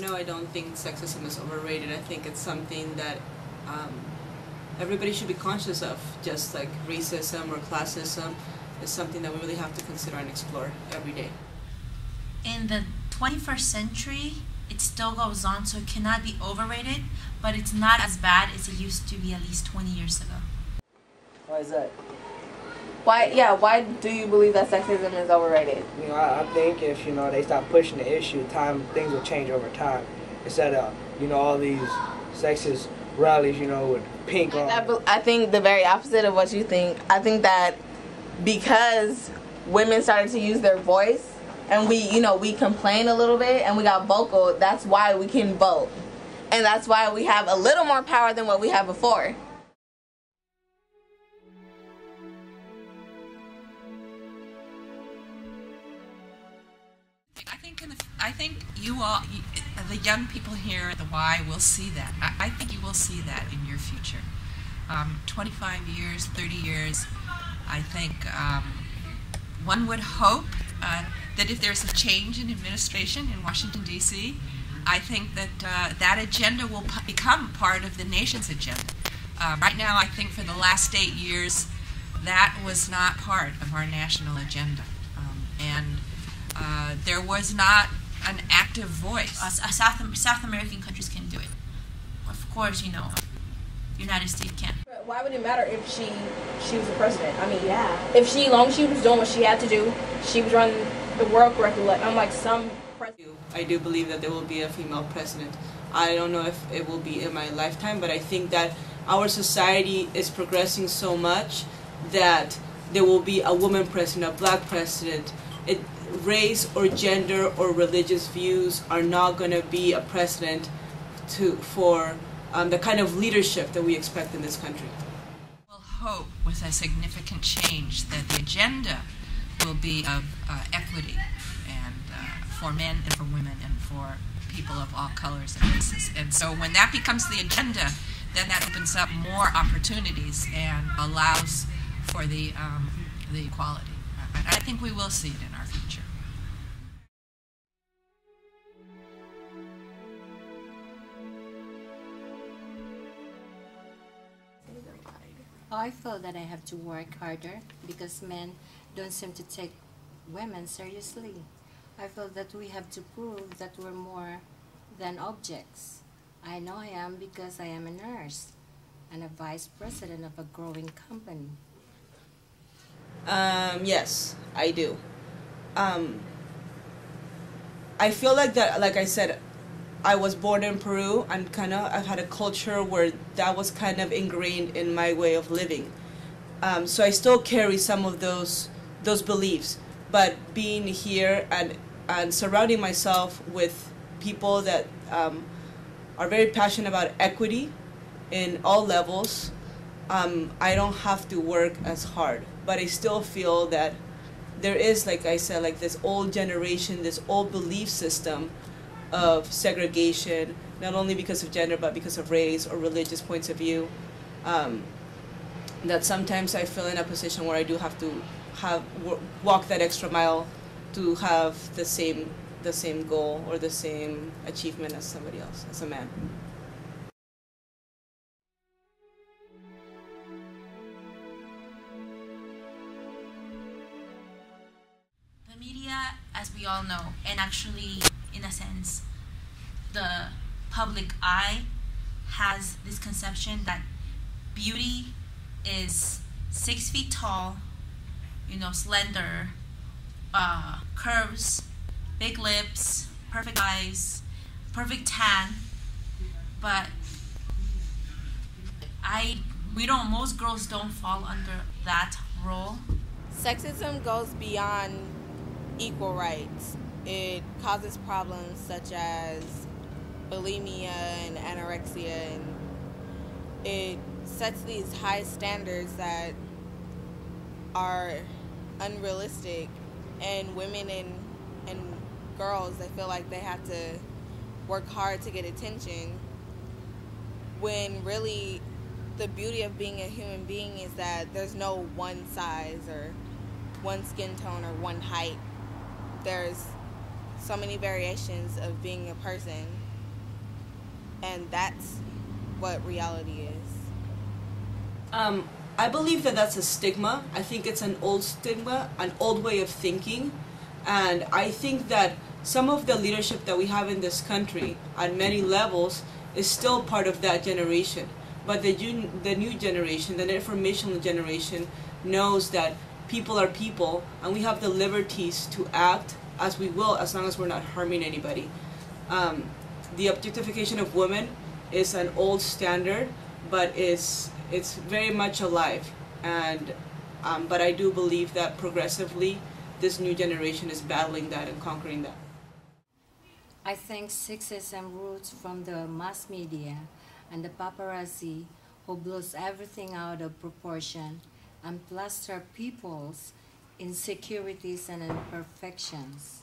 No, I don't think sexism is overrated. I think it's something that everybody should be conscious of. Just like racism or classism is something that we really have to consider and explore every day. In the 21st century, it still goes on, so it cannot be overrated, but it's not as bad as it used to be at least 20 years ago. Why is that? Why do you believe that sexism is overrated? I think if, they stop pushing the issue, things will change over time. Instead of, all these sexist rallies, with pink on. I think the very opposite of what you think. I think that because women started to use their voice and we complain a little bit and we got vocal, that's why we can vote. And that's why we have a little more power than what we had before. I think you all, the young people here at the Y will see that. I think you will see that in your future. 25 years, 30 years, I think one would hope that if there's a change in administration in Washington, D.C., I think that that agenda will become part of the nation's agenda. Right now, I think for the last 8 years, that was not part of our national agenda. There was not an active voice. South American countries can do it. Of course, United States can't. Why would it matter if she was the president? I mean, if long as she was doing what she had to do, she was running the world correctly. Like, unlike some presidents. I do believe that there will be a female president. I don't know if it will be in my lifetime, but I think that our society is progressing so much that there will be a woman president, a black president. Race or gender or religious views are not going to be a precedent for the kind of leadership that we expect in this country. We'll hope with a significant change that the agenda will be of equity and for men and for women and for people of all colors and races. And so when that becomes the agenda, then that opens up more opportunities and allows for the equality. I think we will see it in our future. I feel that I have to work harder because men don't seem to take women seriously. I feel that we have to prove that we're more than objects. I know I am because I am a nurse and a vice president of a growing company. Yes, I do. I feel like that, like I said, I was born in Peru and I've had a culture where that was kind of ingrained in my way of living. So I still carry some of those beliefs, but being here and surrounding myself with people that are very passionate about equity in all levels, I don't have to work as hard. But I still feel that there is, like I said, like this old generation, this old belief system of segregation, not only because of gender, but because of race or religious points of view, that sometimes I feel in a position where I do have to walk that extra mile to have the same goal or the same achievement as somebody else, as a man. The media, as we all know, and actually, in a sense, the public eye has this conception that beauty is 6 feet tall, slender, curves, big lips, perfect eyes, perfect tan, but most girls don't fall under that role. Sexism goes beyond equal rights. It causes problems such as bulimia and anorexia, and it sets these high standards that are unrealistic, and women and girls, they feel like they have to work hard to get attention, when really the beauty of being a human being is that there's no one size or one skin tone or one height. There's so many variations of being a person. And that's what reality is. I believe that that's a stigma. I think it's an old stigma, an old way of thinking. And I think that some of the leadership that we have in this country at many levels is still part of that generation. But the new generation, the informational generation, knows that people are people and we have the liberties to act as we will as long as we're not harming anybody. The objectification of women is an old standard, but it's very much alive. And but I do believe that progressively this new generation is battling that and conquering that. I think sexism roots from the mass media and the paparazzi who blows everything out of proportion and plaster people's insecurities and imperfections.